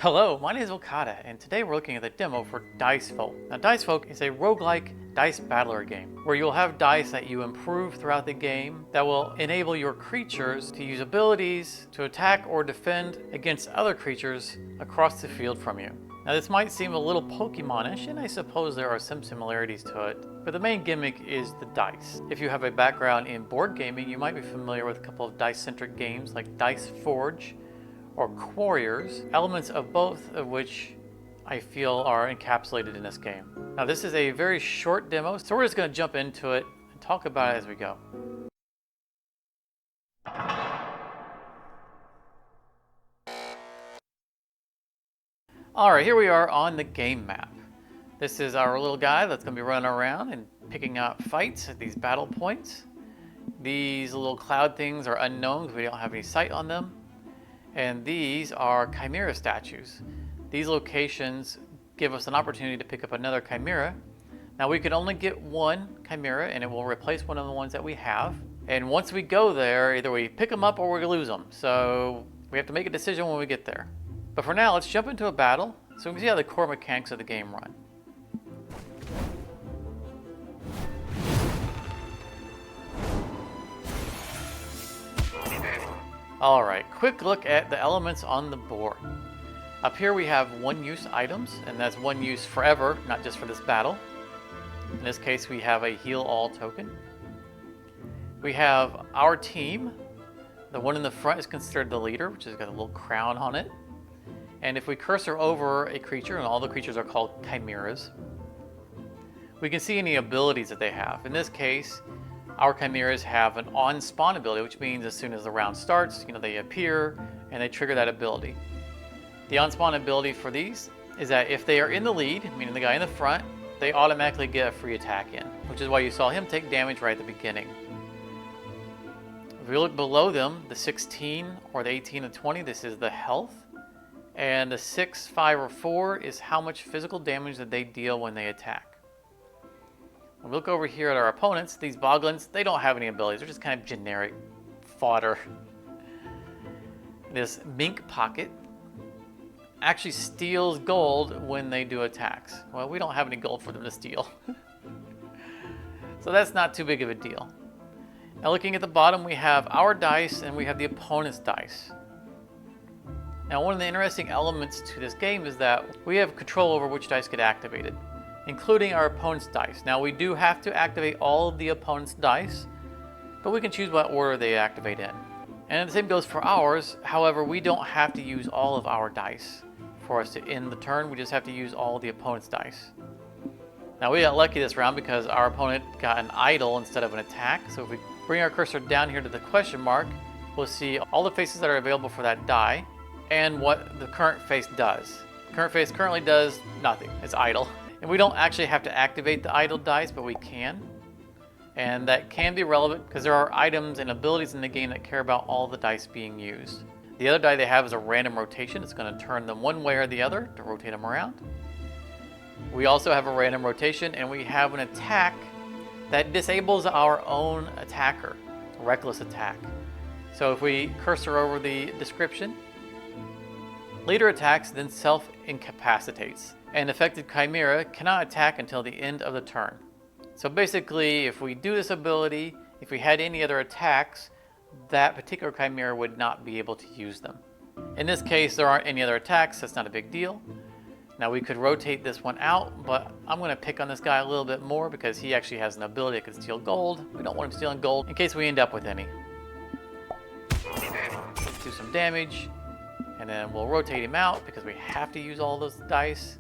Hello, my name is Okada, and today we're looking at the demo for Dicefolk. Now, Dicefolk is a roguelike dice battler game, where you'll have dice that you improve throughout the game that will enable your creatures to use abilities to attack or defend against other creatures across the field from you. Now, this might seem a little Pokemon-ish, and I suppose there are some similarities to it, but the main gimmick is the dice. If you have a background in board gaming, you might be familiar with a couple of dice-centric games like Diceforge or Quarriors, elements of both of which I feel are encapsulated in this game. Now, this is a very short demo, so we're just going to jump into it and talk about it as we go. Alright, here we are on the game map. This is our little guy that's going to be running around and picking out fights at these battle points. These little cloud things are unknown because we don't have any sight on them. And these are chimera statues. These locations give us an opportunity to pick up another chimera. Now, we can only get one chimera and it will replace one of the ones that we have. And once we go there, either we pick them up or we lose them. So we have to make a decision when we get there. But for now, let's jump into a battle so we can see how the core mechanics of the game run. Alright, quick look at the elements on the board. Up here we have one-use items, and that's one use forever, not just for this battle. In this case, we have a heal all token. We have our team. The one in the front is considered the leader, which has got a little crown on it. And if we cursor over a creature, and all the creatures are called chimeras, we can see any abilities that they have. In this case, our chimeras have an on-spawn ability, which means as soon as the round starts, they appear and they trigger that ability. The on-spawn ability for these is that if they are in the lead, meaning the guy in the front, they automatically get a free attack in, which is why you saw him take damage right at the beginning. If we look below them, the 16 or the 18 and 20, this is the health. And the 6, 5, or 4 is how much physical damage that they deal when they attack. When we look over here at our opponents, these boglins, they don't have any abilities. They're just kind of generic fodder. This mink pocket actually steals gold when they do attacks. Well, we don't have any gold for them to steal. So that's not too big of a deal. Now, looking at the bottom, we have our dice and we have the opponent's dice. Now, one of the interesting elements to this game is that we have control over which dice get activated, including our opponent's dice. Now, we do have to activate all of the opponent's dice, but we can choose what order they activate in. And the same goes for ours. However, we don't have to use all of our dice for us to end the turn. We just have to use all of the opponent's dice. Now, we got lucky this round because our opponent got an idol instead of an attack. So if we bring our cursor down here to the question mark, we'll see all the faces that are available for that die and what the current face does. The current face currently does nothing. It's idle. And we don't actually have to activate the idle dice, but we can. And that can be relevant because there are items and abilities in the game that care about all the dice being used. The other die they have is a random rotation. It's going to turn them one way or the other to rotate them around. We also have a random rotation, and we have an attack that disables our own attacker, a reckless attack. So if we cursor over the description, leader attacks, then self-incapacitates. An affected chimera cannot attack until the end of the turn. So basically, if we do this ability, if we had any other attacks, that particular chimera would not be able to use them. In this case, there aren't any other attacks, that's not a big deal. Now, we could rotate this one out, but I'm going to pick on this guy a little bit more because he actually has an ability that can steal gold. We don't want him stealing gold in case we end up with any. Let's do some damage, and then we'll rotate him out because we have to use all those dice.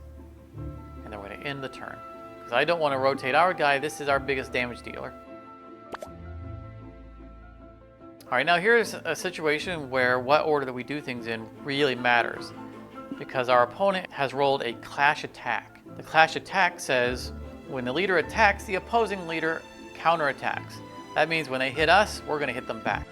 And then we're going to end the turn. Because I don't want to rotate our guy. This is our biggest damage dealer. Alright, now here's a situation where what order that we do things in really matters. Because our opponent has rolled a clash attack. The clash attack says when the leader attacks, the opposing leader counterattacks. That means when they hit us, we're going to hit them back.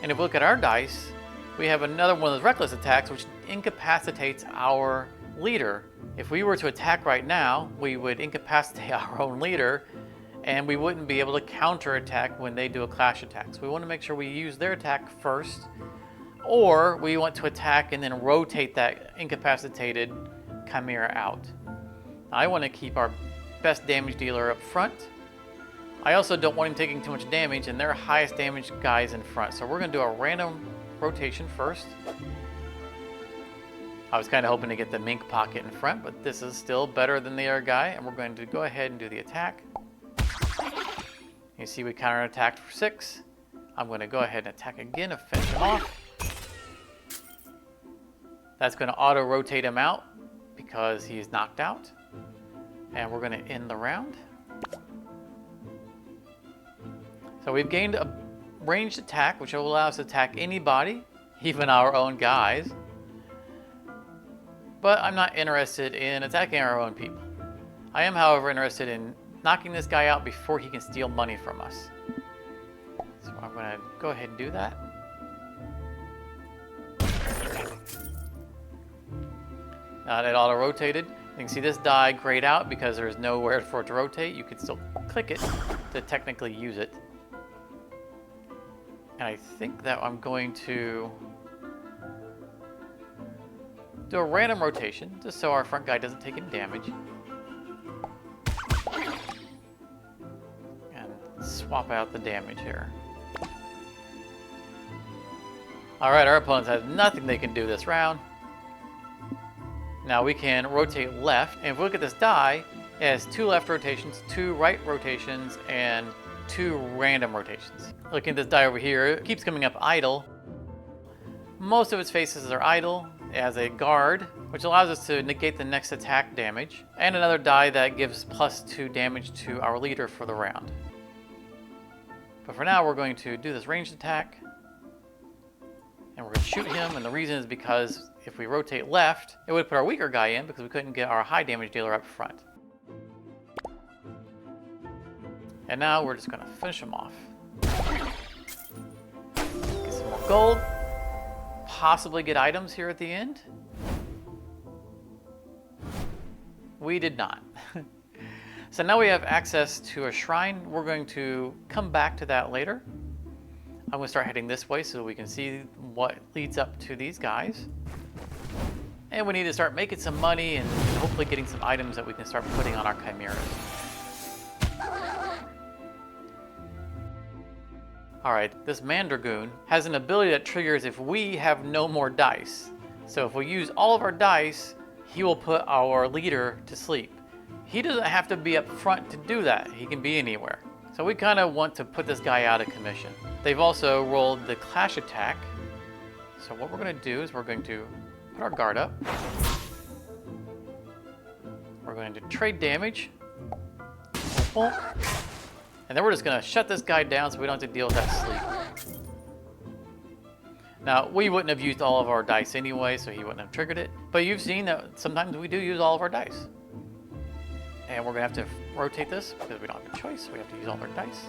And if we look at our dice, we have another one of those reckless attacks which incapacitates our leader. If we were to attack right now, we would incapacitate our own leader and we wouldn't be able to counterattack when they do a clash attack. So we want to make sure we use their attack first, or we want to attack and then rotate that incapacitated chimera out. I want to keep our best damage dealer up front. I also don't want him taking too much damage, and they're highest damage guys in front. So we're going to do a random rotation first. I was kind of hoping to get the mink pocket in front, but this is still better than the other guy, and we're going to go ahead and do the attack. You see we counterattacked for 6. I'm going to go ahead and attack again to finish him off. That's going to auto-rotate him out because he's knocked out. And we're going to end the round. So we've gained a ranged attack, which will allow us to attack anybody, even our own guys. But I'm not interested in attacking our own people. I am, however, interested in knocking this guy out before he can steal money from us. So I'm going to go ahead and do that. Now that auto-rotated, you can see this die grayed out because there's nowhere for it to rotate. You can still click it to technically use it. And I think that I'm going to do a random rotation, just so our front guy doesn't take any damage. And swap out the damage here. Alright, our opponents have nothing they can do this round. Now we can rotate left, and if we look at this die, it has 2 left rotations, 2 right rotations, and 2 random rotations. Looking at this die over here, it keeps coming up idle. Most of its faces are idle. It has a guard, which allows us to negate the next attack damage, and another die that gives +2 damage to our leader for the round. But for now, we're going to do this ranged attack, and we're going to shoot him, and the reason is because if we rotate left, it would put our weaker guy in because we couldn't get our high damage dealer up front. And now we're just going to finish him off. Get some more gold. Possibly get items here at the end. We did not. So now we have access to a shrine. We're going to come back to that later. I'm going to start heading this way so we can see what leads up to these guys. And we need to start making some money and hopefully getting some items that we can start putting on our chimeras. Alright, this Mandragoon has an ability that triggers if we have no more dice. So if we use all of our dice, he will put our leader to sleep. He doesn't have to be up front to do that. He can be anywhere. So we kind of want to put this guy out of commission. They've also rolled the clash attack. So what we're going to do is we're going to put our guard up. We're going to trade damage. And then we're just going to shut this guy down so we don't have to deal with that sleep. Now, we wouldn't have used all of our dice anyway, so he wouldn't have triggered it. But you've seen that sometimes we do use all of our dice. And we're going to have to rotate this because we don't have a choice. So we have to use all of our dice.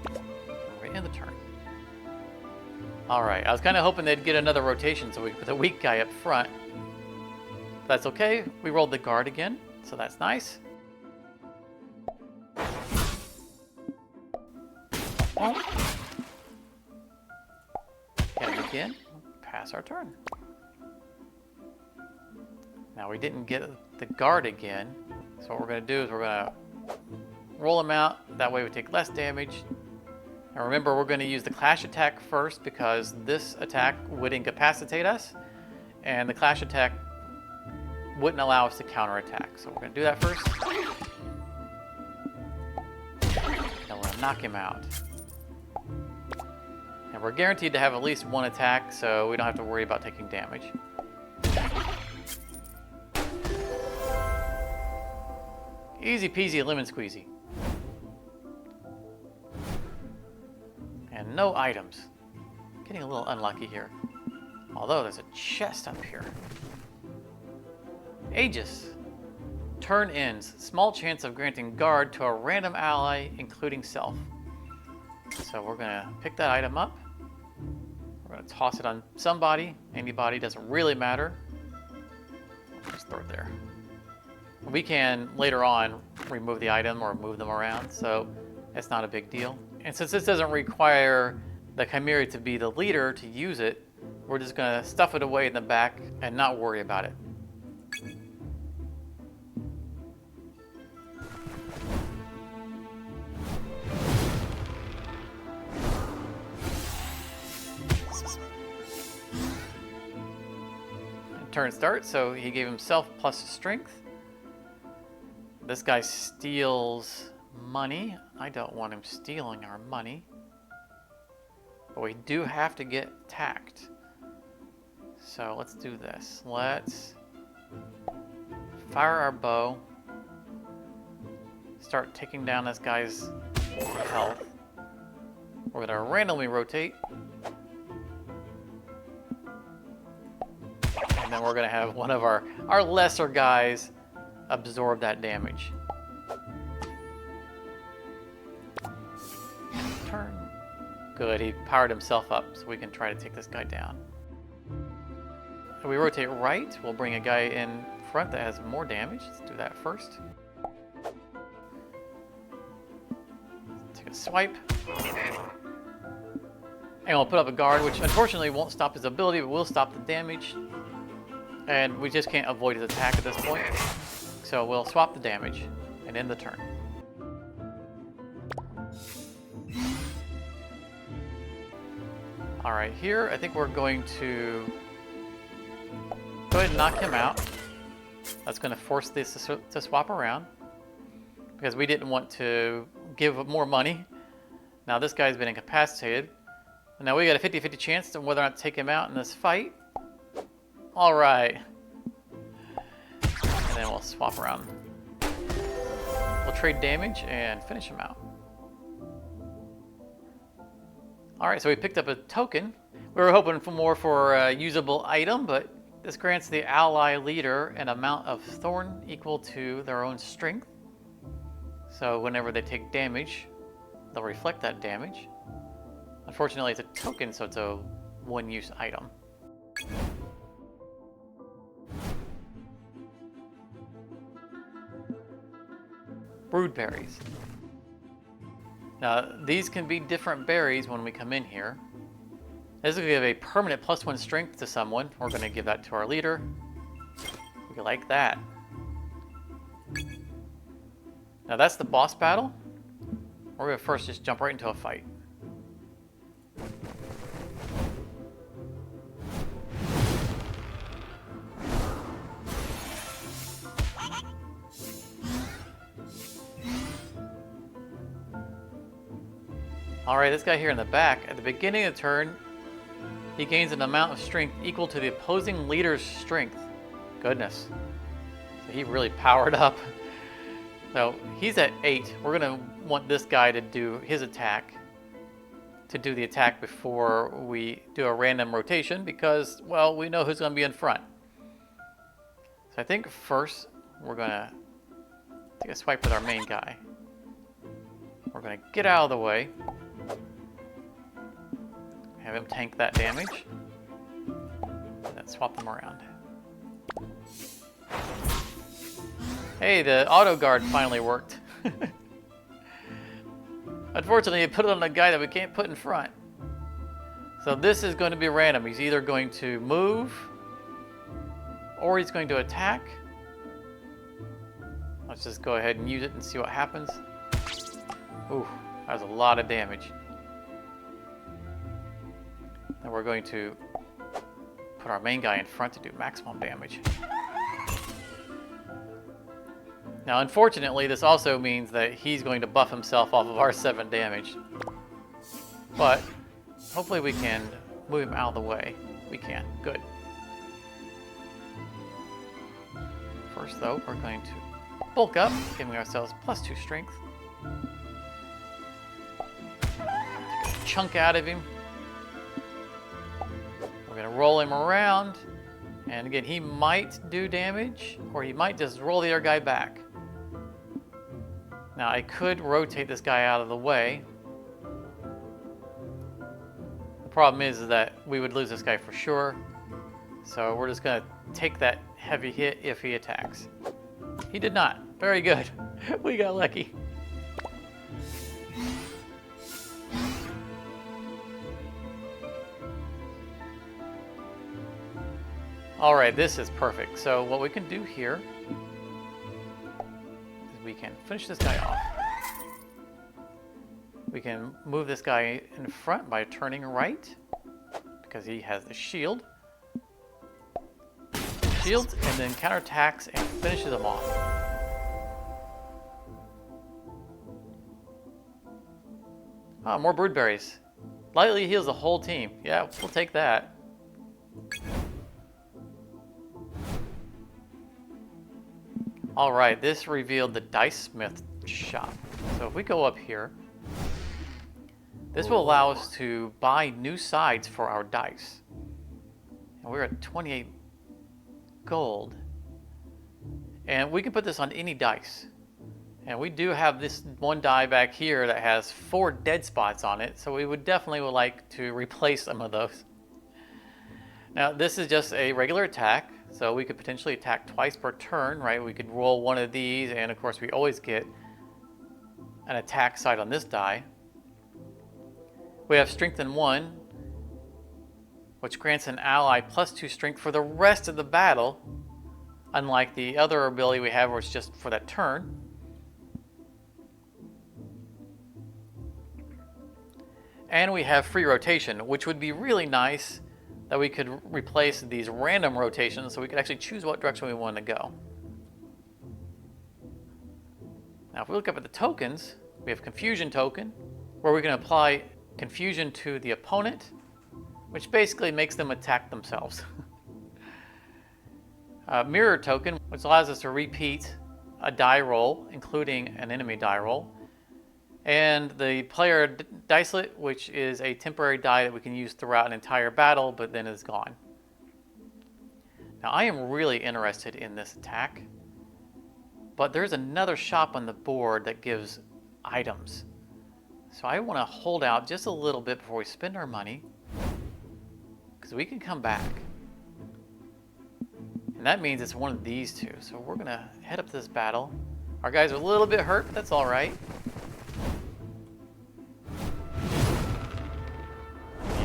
And we're going to end the turn. Alright, I was kind of hoping they'd get another rotation so we could put the weak guy up front. But that's okay. We rolled the guard again, so that's nice. And again, pass our turn. Now we didn't get the guard again, so what we're going to do is we're going to roll him out. That way we take less damage. And remember, we're going to use the clash attack first because this attack would incapacitate us, and the clash attack wouldn't allow us to counterattack. So we're going to do that first. And we're going to knock him out. And we're guaranteed to have at least one attack, so we don't have to worry about taking damage. Easy peasy lemon squeezy. And no items. Getting a little unlucky here. Although there's a chest up here. Aegis. Turn ends. Small chance of granting guard to a random ally, including self. So we're going to pick that item up. We're going to toss it on somebody. Anybody, doesn't really matter. Just throw it there. We can, later on, remove the item or move them around, so it's not a big deal. And since this doesn't require the Chimera to be the leader to use it, we're just gonna stuff it away in the back and not worry about it. Turn starts, so he gave himself plus strength. This guy steals money. I don't want him stealing our money. But we do have to get attacked. So let's do this. Let's fire our bow. Start taking down this guy's health. We're gonna randomly rotate. And then we're gonna have one of our lesser guys absorb that damage. Turn. Good, he powered himself up, so we can try to take this guy down. If we rotate right, we'll bring a guy in front that has more damage. Let's do that first. Take a swipe. And we'll put up a guard, which unfortunately won't stop his ability, but will stop the damage. And we just can't avoid his attack at this point. So we'll swap the damage and end the turn. Alright, here I think we're going to go ahead and knock him out. That's going to force this to swap around, because we didn't want to give more money. Now this guy's been incapacitated. Now we got a 50-50 chance on whether or not to take him out in this fight. Alright. And then we'll swap around. We'll trade damage and finish him out. Alright, so we picked up a token. We were hoping for more for a usable item, but this grants the ally leader an amount of thorn equal to their own strength. So whenever they take damage, they'll reflect that damage. Unfortunately, it's a token, so it's a one-use item. Brood berries. Now, these can be different berries when we come in here. This is going to give a permanent +1 strength to someone. We're going to give that to our leader. We like that. Now, that's the boss battle. We're going to first just jump right into a fight. Alright, this guy here in the back, at the beginning of the turn, he gains an amount of strength equal to the opposing leader's strength. Goodness. So he really powered up. So he's at 8. We're going to want this guy to do his attack. To do the attack before we do a random rotation, because, well, we know who's going to be in front. So I think first we're going to take a swipe with our main guy. We're going to get out of the way. Have him tank that damage. And then swap them around. Hey, the auto guard finally worked. Unfortunately, it put it on a guy that we can't put in front. So this is going to be random. He's either going to move or he's going to attack. Let's just go ahead and use it and see what happens. Ooh, that was a lot of damage. And we're going to put our main guy in front to do maximum damage. Now, unfortunately, this also means that he's going to buff himself off of our 7 damage. But hopefully we can move him out of the way. We can. Good. First, though, we're going to bulk up, giving ourselves +2 strength. Take a chunk out of him. We're going to roll him around. And again, he might do damage, or he might just roll the other guy back. Now, I could rotate this guy out of the way. The problem is that we would lose this guy for sure. So we're just going to take that heavy hit if he attacks. He did not. Very good. We got lucky. All right, this is perfect. So what we can do here is we can finish this guy off. We can move this guy in front by turning right because he has the shield. Shields and then counterattacks and finishes them off. Ah, more broodberries. Lightly heals the whole team. Yeah, we'll take that. All right, this revealed the Dicesmith shop. So if we go up here, this will allow us to buy new sides for our dice. And we're at 28 gold. And we can put this on any dice. And we do have this one die back here that has 4 dead spots on it, so we would definitely like to replace some of those. Now this is just a regular attack, so we could potentially attack twice per turn, right? We could roll one of these, and of course we always get an attack side on this die. We have Strengthen 1, which grants an ally +2 strength for the rest of the battle, unlike the other ability we have where it's just for that turn. And we have free rotation, which would be really nice that we could replace these random rotations so we could actually choose what direction we want to go. Now if we look up at the tokens, we have Confusion token, where we can apply Confusion to the opponent, which basically makes them attack themselves. Mirror token, which allows us to repeat a die roll, including an enemy die roll. And the player dicelet, which is a temporary die that we can use throughout an entire battle, but then is gone. Now I am really interested in this attack, but there's another shop on the board that gives items. So I want to hold out just a little bit before we spend our money, because we can come back. And that means it's one of these two. So we're going to head up to this battle. Our guys are a little bit hurt, but that's all right.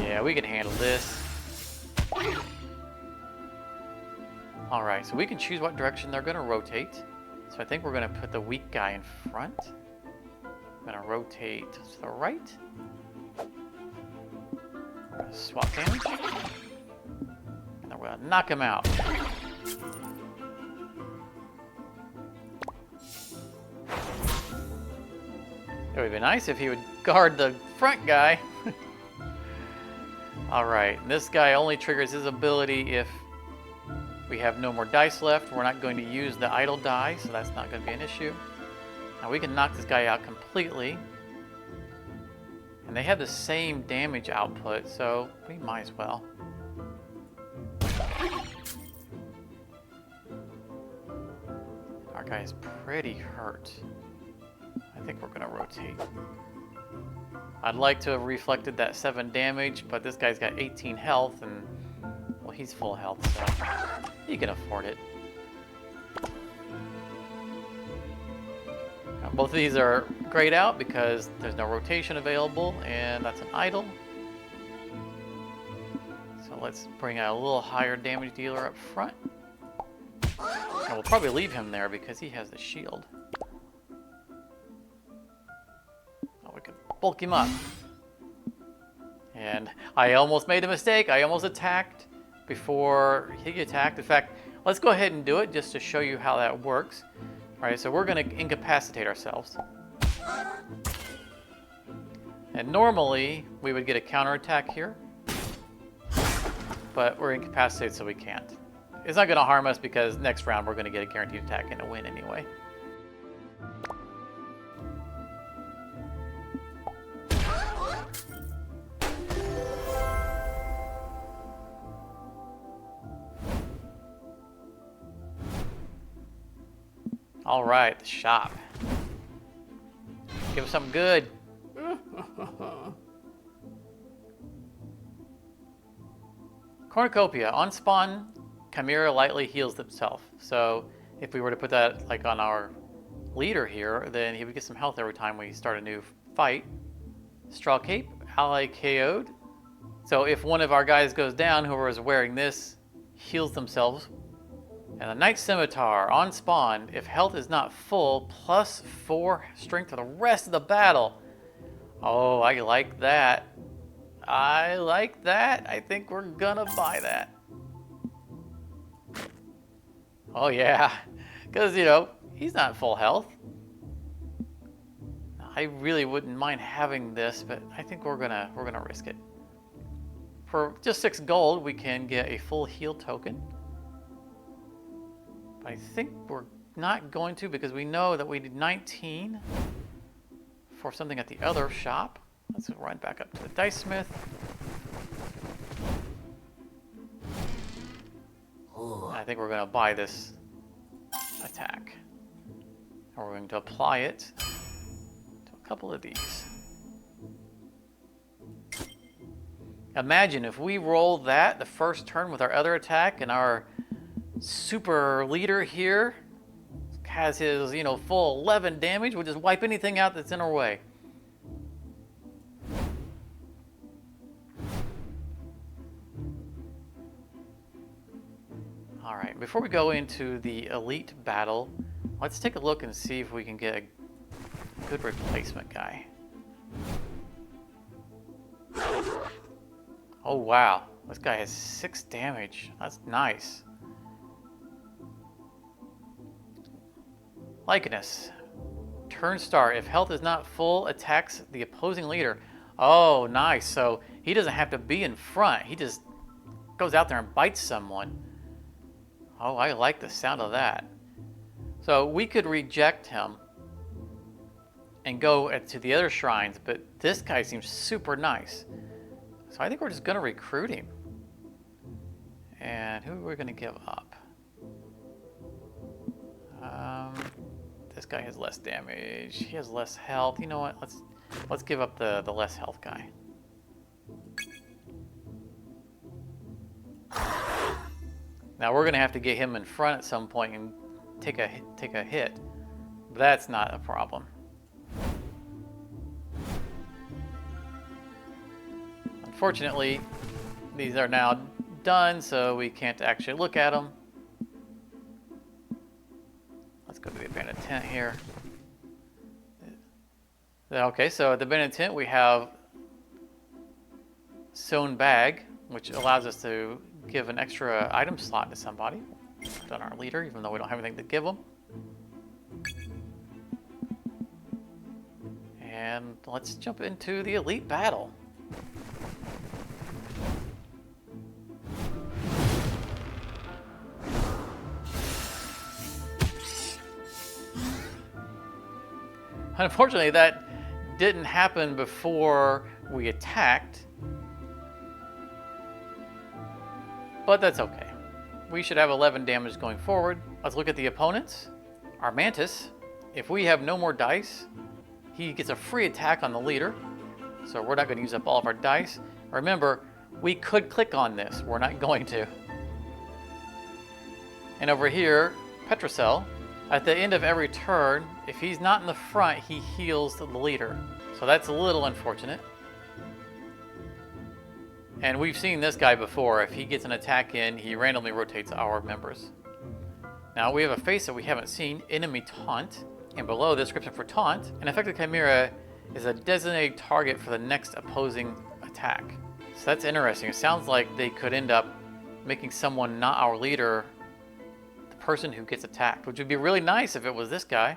Yeah, we can handle this. All right, so we can choose what direction they're going to rotate. So I think we're going to put the weak guy in front. I'm going to rotate to the right. We're going to swap damage. And then we're going to knock him out. It would be nice if he would guard the front guy. Alright, this guy only triggers his ability if we have no more dice left. We're not going to use the idle die, so that's not going to be an issue. Now we can knock this guy out completely. And they have the same damage output, so we might as well. Our guy is pretty hurt. I think we're going to rotate. I'd like to have reflected that 7 damage, but this guy's got 18 health, and, well, he's full health, so he can afford it. Now, both of these are grayed out because there's no rotation available, and that's an idle. So let's bring out a little higher damage dealer up front. And we'll probably leave him there because he has the shield. Bulk him up. And I almost made a mistake. I almost attacked before he attacked. In fact, let's go ahead and do it just to show you how that works. All right, so we're going to incapacitate ourselves. And normally we would get a counterattack here, but we're incapacitated, so we can't. It's not going to harm us because next round we're going to get a guaranteed attack and a win anyway. All right, the shop. Give us something good. Cornucopia. On spawn, Chimera lightly heals himself. So if we were to put that like on our leader here, then he would get some health every time we start a new fight. Straw Cape, ally KO'd. So if one of our guys goes down, whoever is wearing this heals themselves. And the Knight Scimitar on spawn, if health is not full, +4 strength for the rest of the battle. Oh, I like that. I like that. I think we're gonna buy that. Oh yeah, because you know he's not full health. I really wouldn't mind having this, but I think we're gonna risk it. For just 6 gold, we can get a full heal token. But I think we're not going to because we know that we need 19 for something at the other shop. Let's run back up to the Dice Smith. I think we're going to buy this attack. And we're going to apply it to a couple of these. Imagine if we roll that the first turn with our other attack and our super leader here has his, you know, full 11 damage. We'll just wipe anything out that's in our way. All right, before we go into the elite battle, let's take a look and see if we can get a good replacement guy. Oh wow, this guy has 6 damage. That's nice. Likeness. Turn star. If health is not full, attacks the opposing leader. Oh, nice. So he doesn't have to be in front. He just goes out there and bites someone. Oh, I like the sound of that. So we could reject him and go to the other shrines, but this guy seems super nice. So I think we're just going to recruit him. And who are we going to give up? This guy has less damage. He has less health. You know what? Let's give up the less health guy. Now we're going to have to get him in front at some point and take a hit. But that's not a problem. Unfortunately, these are now done, so we can't actually look at them. Let's go to the abandoned tent here. Okay, so at the abandoned tent we have sewn bag, which allows us to give an extra item slot to somebody. Put on our leader, even though we don't have anything to give them. And let's jump into the elite battle. Unfortunately, that didn't happen before we attacked, but that's okay. We should have 11 damage going forward. Let's look at the opponents. Our Mantis, if we have no more dice, he gets a free attack on the leader, so we're not going to use up all of our dice. Remember, we could click on this. We're not going to. And over here, Petrocell, at the end of every turn, if he's not in the front, he heals the leader. So that's a little unfortunate. And we've seen this guy before. If he gets an attack in, he randomly rotates our members. Now we have a face that we haven't seen, Enemy Taunt. And below the description for Taunt, an effective chimera is a designated target for the next opposing attack. So that's interesting. It sounds like they could end up making someone not our leader person who gets attacked, which would be really nice if it was this guy.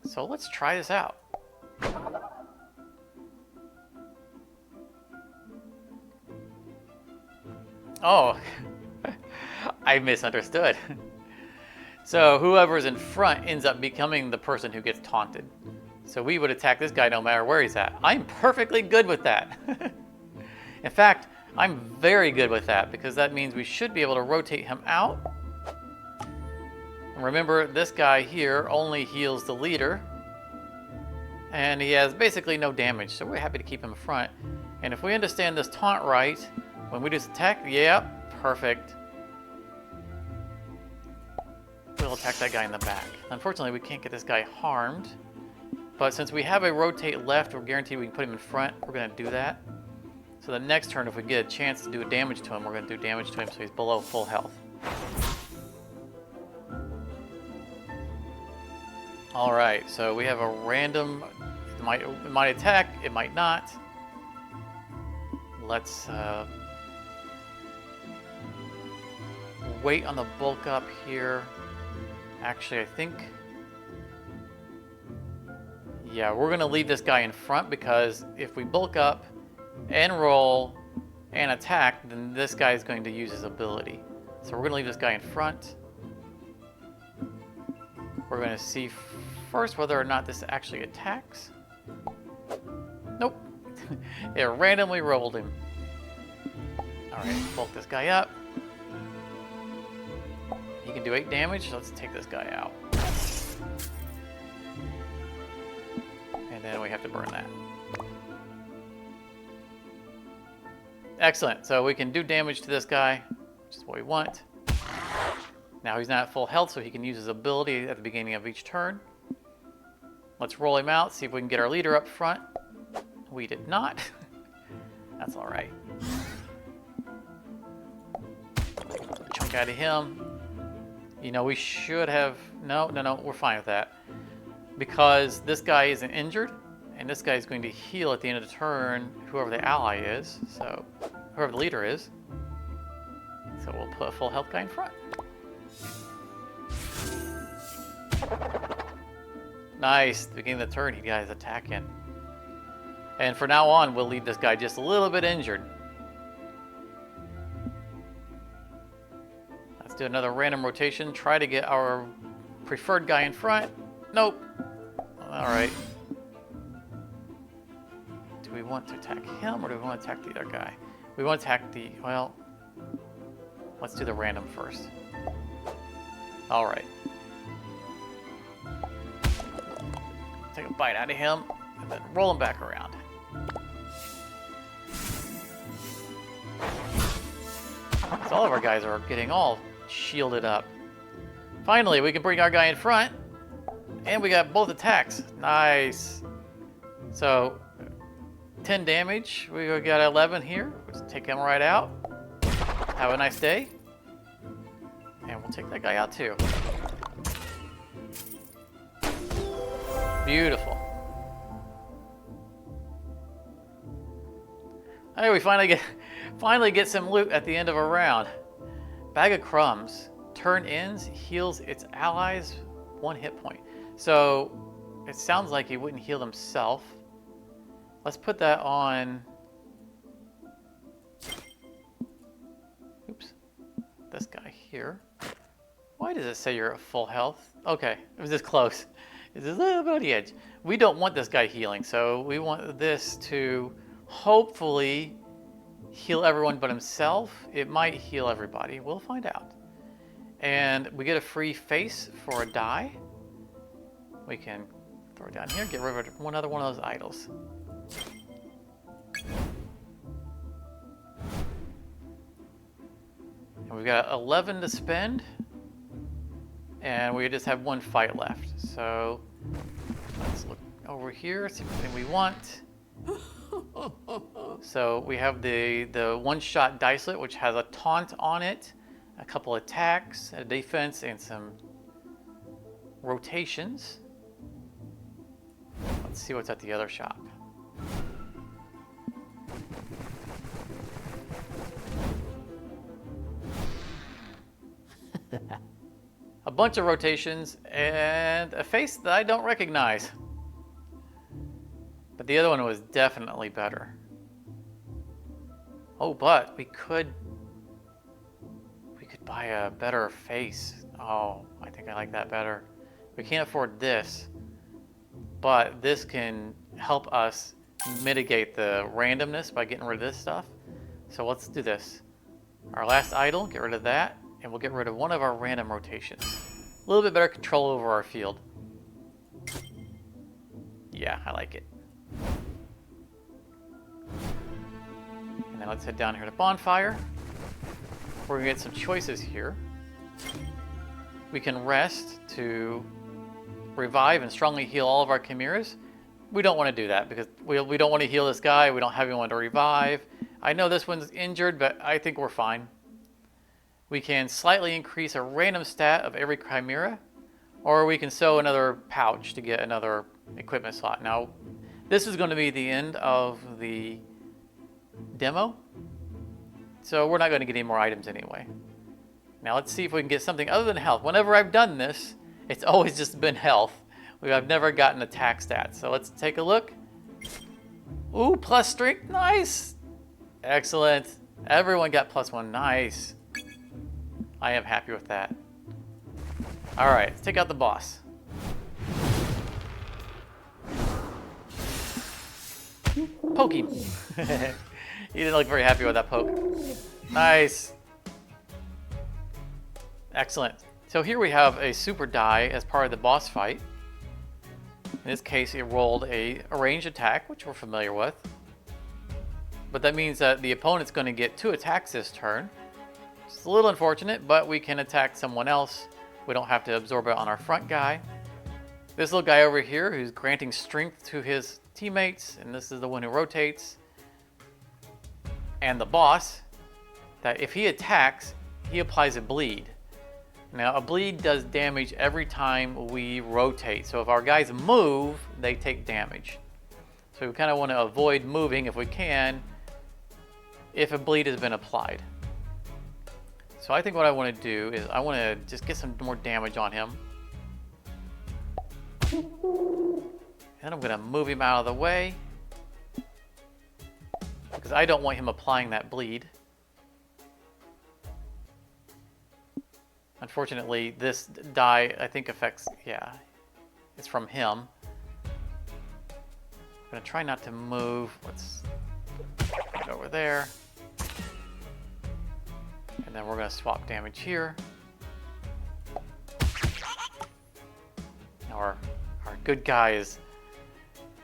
So let's try this out. Oh, I misunderstood. So whoever's in front ends up becoming the person who gets taunted. So we would attack this guy no matter where he's at. I'm perfectly good with that. In fact, I'm very good with that because that means we should be able to rotate him out. Remember, this guy here only heals the leader and he has basically no damage, so we're happy to keep him in front. And if we understand this taunt right, when we just attack, yeah, perfect. We'll attack that guy in the back. Unfortunately, we can't get this guy harmed, but since we have a rotate left, we're guaranteed we can put him in front. We're going to do that. So the next turn, if we get a chance to do damage to him, we're going to do damage to him so he's below full health. Alright, so we have a random... It might attack, it might not. Let's wait on the bulk up here. Actually, I think... Yeah, we're going to leave this guy in front because if we bulk up and roll and attack, then this guy is going to use his ability. So we're going to leave this guy in front. We're going to see first whether or not this actually attacks. Nope. It randomly rolled him. Alright, bulk this guy up. He can do 8 damage, so let's take this guy out. And then we have to burn that. Excellent, so we can do damage to this guy, which is what we want. Now he's not at full health, so he can use his ability at the beginning of each turn. Let's roll him out, see if we can get our leader up front. We did not. That's all right. Chunk out of him. You know, we should have... No, we're fine with that. Because this guy isn't injured, and this guy is going to heal at the end of the turn whoever the ally is, so whoever the leader is. So we'll put a full health guy in front. Nice. At the beginning of the turn, he got his attack in. And for now on, we'll leave this guy just a little bit injured. Let's do another random rotation. Try to get our preferred guy in front. Nope. Alright. Do we want to attack him or do we want to attack the other guy? We want to attack the... Well, let's do the random first. Alright. Take a bite out of him and then roll him back around. So all of our guys are getting all shielded up. Finally, we can bring our guy in front. And we got both attacks. Nice. So, 10 damage. We got 11 here. Let's take him right out. Have a nice day. And we'll take that guy out too. Beautiful. Hey, we finally get some loot at the end of a round. Bag of crumbs. Turn ends, heals its allies 1 hit point. So it sounds like he wouldn't heal himself. Let's put that on. Oops. This guy here. Why does it say you're at full health? Okay, it was this close. It's a little bit on the edge. We don't want this guy healing, so we want this to hopefully heal everyone but himself. It might heal everybody. We'll find out. And we get a free face for a die. We can throw it down here, get rid of another one of those idols. And we've got 11 to spend. And we just have 1 fight left. So let's look over here, see if anything we want. So we have the one-shot Dicelet, which has a taunt on it, a couple attacks, a defense, and some rotations. Let's see what's at the other shop. A bunch of rotations and a face that I don't recognize. But the other one was definitely better. Oh, but we could buy a better face. Oh, I think I like that better. We can't afford this, but this can help us mitigate the randomness by getting rid of this stuff. So let's do this. Our last idol, get rid of that, and we'll get rid of one of our random rotations. A little bit better control over our field. Yeah, I like it. And then let's head down here to Bonfire. We're gonna get some choices here. We can rest to revive and strongly heal all of our chimeras. We don't want to do that because we don't want to heal this guy. We don't have anyone to revive. I know this one's injured, but I think we're fine. We can slightly increase a random stat of every chimera, or we can sew another pouch to get another equipment slot. Now, this is going to be the end of the demo, so we're not going to get any more items anyway. Now let's see if we can get something other than health. Whenever I've done this, it's always just been health. I've never gotten attack stats. So let's take a look. Ooh, plus strength, nice. Excellent. Everyone got +1, nice. I am happy with that. All right, let's take out the boss. Poke him. He didn't look very happy with that poke. Nice. Excellent. So here we have a super die as part of the boss fight. In this case, it rolled a ranged attack, which we're familiar with. But that means that the opponent's going to get 2 attacks this turn. It's a little unfortunate, but we can attack someone else. We don't have to absorb it on our front guy. This little guy over here who's granting strength to his teammates, and this is the one who rotates. And the boss, that if he attacks, he applies a bleed. Now, a bleed does damage every time we rotate. So if our guys move, they take damage. So we kind of want to avoid moving if we can, if a bleed has been applied. So I think what I want to do is I want to just get some more damage on him. And I'm going to move him out of the way, because I don't want him applying that bleed. Unfortunately, this die, I think, affects, yeah, it's from him. I'm going to try not to move. Let's put it over there. And then we're going to swap damage here. Our good guy is,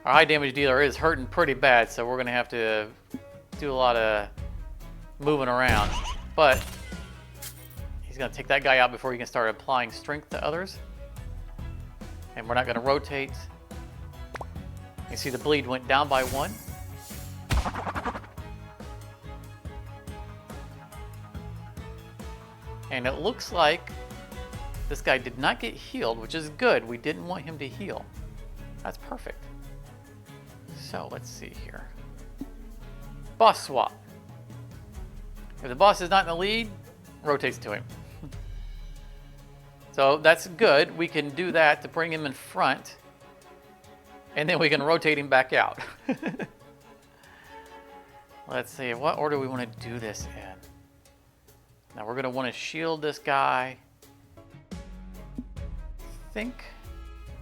our high damage dealer is hurting pretty bad, so we're going to have to do a lot of moving around. But he's going to take that guy out before he can start applying strength to others. And we're not going to rotate. You see the bleed went down by 1. And it looks like this guy did not get healed, which is good. We didn't want him to heal. That's perfect. So let's see here. Boss swap. If the boss is not in the lead, rotates to him. So that's good. We can do that to bring him in front, and then we can rotate him back out. Let's see, what order we want to do this in. Now we're going to want to shield this guy. I think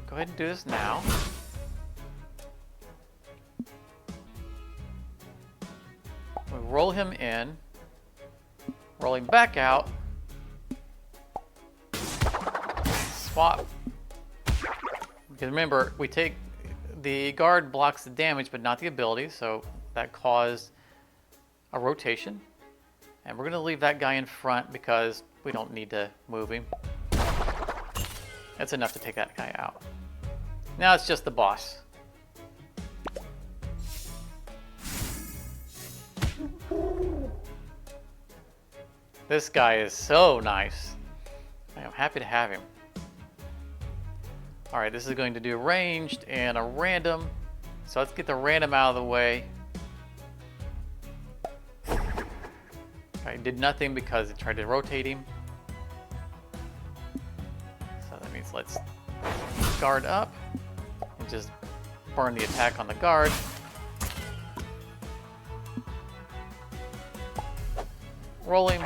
go ahead and do this now. We roll him in, roll him back out, swap. Because remember, we take the guard blocks the damage but not the ability, so that caused a rotation. And we're going to leave that guy in front because we don't need to move him. That's enough to take that guy out. Now it's just the boss. This guy is so nice. I am happy to have him. Alright, this is going to do ranged and a random. So let's get the random out of the way. It did nothing because it tried to rotate him. So that means let's guard up and just burn the attack on the guard. Roll him.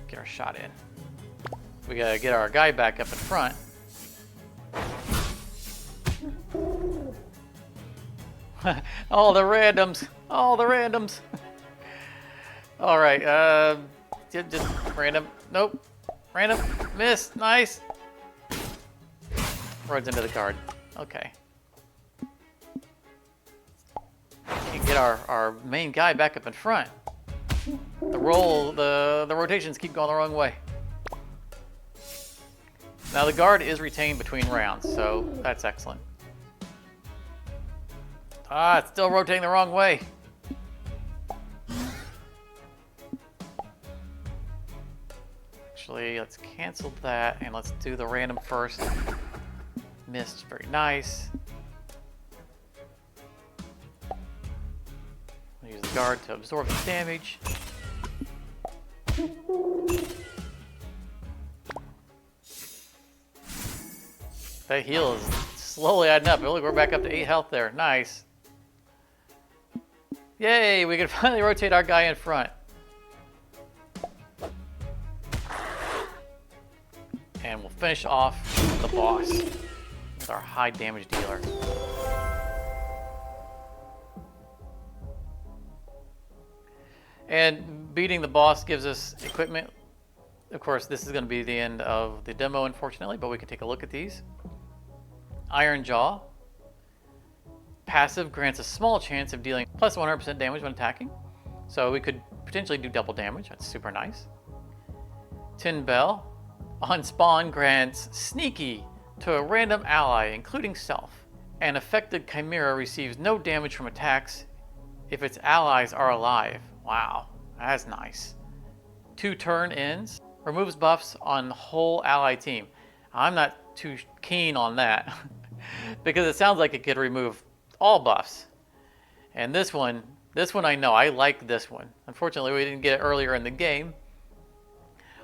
Get our shot in. We gotta get our guy back up in front. All the randoms. All the randoms. All right. Just random. Nope. Random. Miss. Nice. Runs into the guard. Okay. Can't get our main guy back up in front. The rotations keep going the wrong way. Now the guard is retained between rounds, so that's excellent. Ah, it's still rotating the wrong way. Actually, let's cancel that and let's do the random first. Missed, very nice. Use the guard to absorb the damage. That heal is slowly adding up. Look, we're back up to 8 health there. Nice. Yay, we can finally rotate our guy in front. And we'll finish off the boss with our high damage dealer. And beating the boss gives us equipment. Of course, this is going to be the end of the demo, unfortunately, but we can take a look at these. Iron Jaw. Passive grants a small chance of dealing plus 100% damage when attacking. So we could potentially do double damage. That's super nice. Tin Bell. On spawn grants Sneaky to a random ally, including self. An affected Chimera receives no damage from attacks if its allies are alive. Wow, that's nice. 2 turn ends. Removes buffs on the whole ally team. I'm not too keen on that because it sounds like it could remove all buffs. And this one I know. I like this one. Unfortunately, we didn't get it earlier in the game.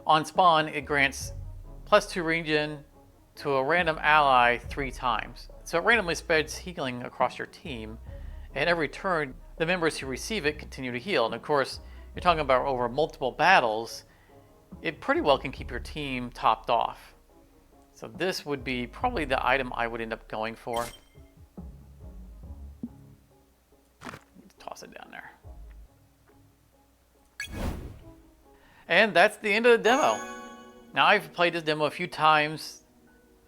On spawn, it grants +2 regen to a random ally 3 times. So it randomly spreads healing across your team, and every turn, the members who receive it continue to heal. And of course, you're talking about over multiple battles, it pretty well can keep your team topped off. So this would be probably the item I would end up going for. Toss it down there. And that's the end of the demo. Now I've played this demo a few times,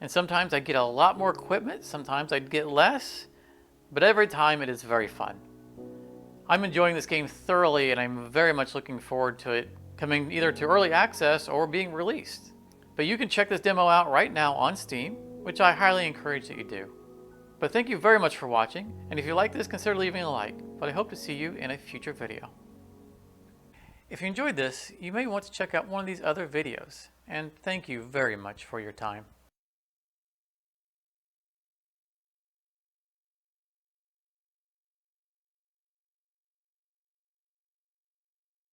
and sometimes I get a lot more equipment, sometimes I'd get less, but every time it is very fun. I'm enjoying this game thoroughly, and I'm very much looking forward to it coming either to early access or being released. But you can check this demo out right now on Steam, which I highly encourage that you do. But thank you very much for watching, and if you like this, consider leaving a like, but I hope to see you in a future video. If you enjoyed this, you may want to check out one of these other videos, and thank you very much for your time.